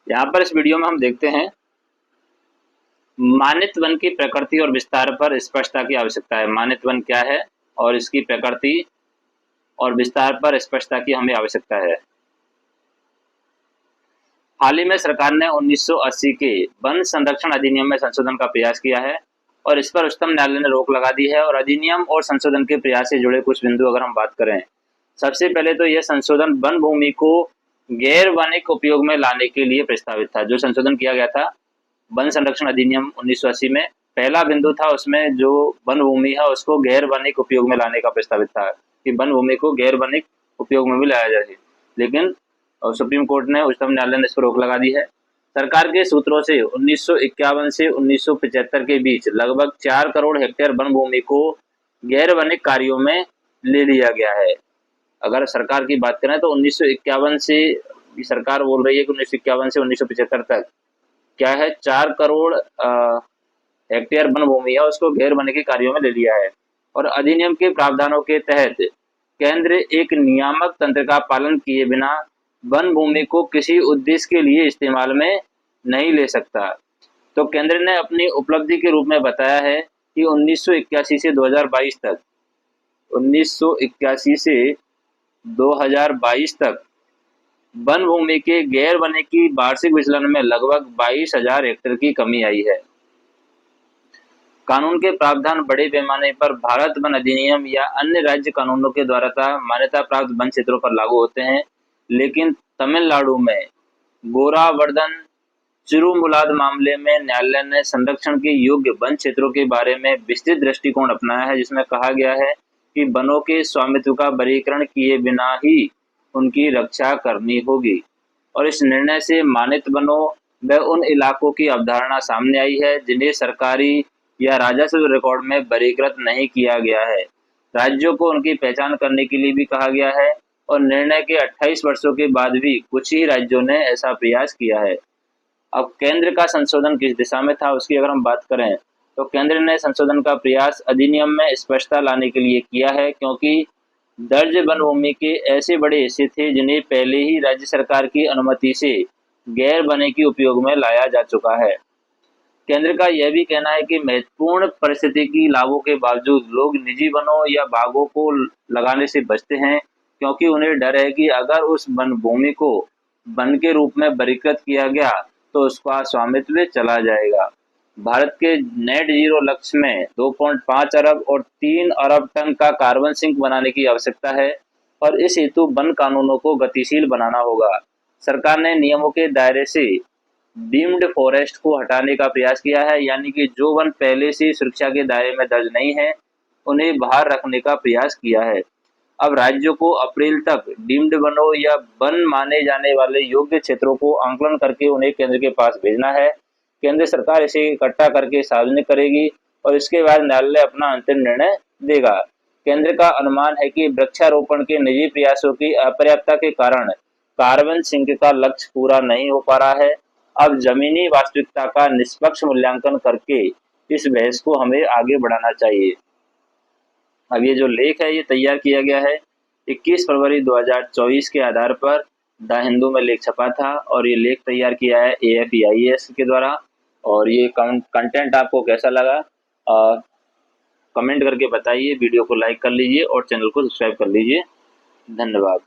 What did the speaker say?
यहाँ पर इस वीडियो में हम देखते हैं मानित वन की प्रकृति और विस्तार पर स्पष्टता की आवश्यकता है। मानित वन क्या है और इसकी प्रकृति और विस्तार पर स्पष्टता की हमें आवश्यकता है। हाल ही में सरकार ने 1980 के वन संरक्षण अधिनियम में संशोधन का प्रयास किया है और इस पर उच्चतम न्यायालय ने रोक लगा दी है। और अधिनियम और संशोधन के प्रयास से जुड़े कुछ बिंदु अगर हम बात करें, सबसे पहले तो यह संशोधन वन भूमि को गैर वनिक उपयोग में लाने के लिए प्रस्तावित था। जो संशोधन किया गया था वन संरक्षण अधिनियम 1980 में, पहला बिंदु था उसमें जो वन भूमि है उसको गैर वनिक उपयोग में लाने का प्रस्तावित था कि वन भूमि को गैर वनिक उपयोग में भी लाया जाए, लेकिन सुप्रीम कोर्ट ने, उच्चतम न्यायालय ने इस पर रोक लगा दी है। सरकार के सूत्रों से 1951 से 1975 के बीच लगभग 4 करोड़ हेक्टेयर वन भूमि को गैर वनिक कार्यों में ले लिया गया है। अगर सरकार की बात करें तो 1951 से सरकार बोल रही है कि 1951 से 1975 तक क्या है, 4 करोड़ हेक्टेयर वन भूमि है उसको गैर वनिक कार्यों में ले लिया है। और अधिनियम के प्रावधानों के तहत केंद्र एक नियामक तंत्र का पालन किए बिना वन भूमि को किसी उद्देश्य के लिए इस्तेमाल में नहीं ले सकता। तो केंद्र ने अपनी उपलब्धि के रूप में बताया है कि 1981 से 2022 तक 1981 से 2022 तक वन भूमि के गैर वनिकी वार्षिक विचलन में लगभग 22,000 हेक्टेयर की कमी आई है। कानून के प्रावधान बड़े पैमाने पर भारत वन अधिनियम या अन्य राज्य कानूनों के द्वारा मान्यता प्राप्त वन क्षेत्रों पर लागू होते हैं, लेकिन तमिलनाडु में गोरावर्धन चिरुमुलाद मामले में न्यायालय ने संरक्षण के योग्य वन क्षेत्रों के बारे में विस्तृत दृष्टिकोण अपनाया है, जिसमें कहा गया है कि वनों के स्वामित्व का वर्गीकरण किए बिना ही उनकी रक्षा करनी होगी। और इस निर्णय से मानित वनों व उन इलाकों की अवधारणा सामने आई है जिन्हें सरकारी या राजस्व रिकॉर्ड में वर्गीकृत नहीं किया गया है। राज्यों को उनकी पहचान करने के लिए भी कहा गया है और निर्णय के 28 वर्षों के बाद भी कुछ ही राज्यों ने ऐसा प्रयास किया है। अब केंद्र का संशोधन किस दिशा में था उसकी अगर हम बात करें तो केंद्र ने संशोधन का प्रयास अधिनियम में स्पष्टता लाने के लिए किया है, क्योंकि दर्ज वन भूमि के ऐसे बड़े हिस्से थे जिन्हें पहले ही राज्य सरकार की अनुमति से गैर वनिकी उपयोग में लाया जा चुका है। केंद्र का यह भी कहना है कि महत्वपूर्ण पारिस्थितिकी लाभों के बावजूद लोग निजी वनों या बागों को लगाने से बचते हैं, क्योंकि उन्हें डर है कि अगर उस वन भूमि को वन के रूप में वर्गीकृत किया गया तो उसका स्वामित्व चला जाएगा। भारत के नेट जीरो लक्ष्य में 2.5 अरब और 3 अरब टन का कार्बन सिंक बनाने की आवश्यकता है और इस हेतु वन कानूनों को गतिशील बनाना होगा। सरकार ने नियमों के दायरे से डीम्ड फॉरेस्ट को हटाने का प्रयास किया है, यानी कि जो वन पहले से सुरक्षा के दायरे में दर्ज नहीं है उन्हें बाहर रखने का प्रयास किया है। अब राज्यों को अप्रैल तक डीम्ड वनों या वन माने जाने वाले योग्य क्षेत्रों को आंकलन करके उन्हें केंद्र के पास भेजना है। केंद्र सरकार इसे इकट्ठा करके सार्वजनिक करेगी और इसके बाद न्यायालय अपना अंतिम निर्णय देगा। केंद्र का अनुमान है कि वृक्षारोपण के निजी प्रयासों की अपर्याप्तता के कारण कार्बन सिंक का लक्ष्य पूरा नहीं हो पा रहा है। अब जमीनी वास्तविकता का निष्पक्ष मूल्यांकन करके इस बहस को हमें आगे बढ़ाना चाहिए। अब ये जो लेख है ये तैयार किया गया है 21 फरवरी 2024 के आधार पर द हिंदू में लेख छपा था और ये लेख तैयार किया है AFEIS के द्वारा। और ये कंटेंट आपको कैसा लगा कमेंट करके बताइए, वीडियो को लाइक कर लीजिए और चैनल को सब्सक्राइब कर लीजिए। धन्यवाद।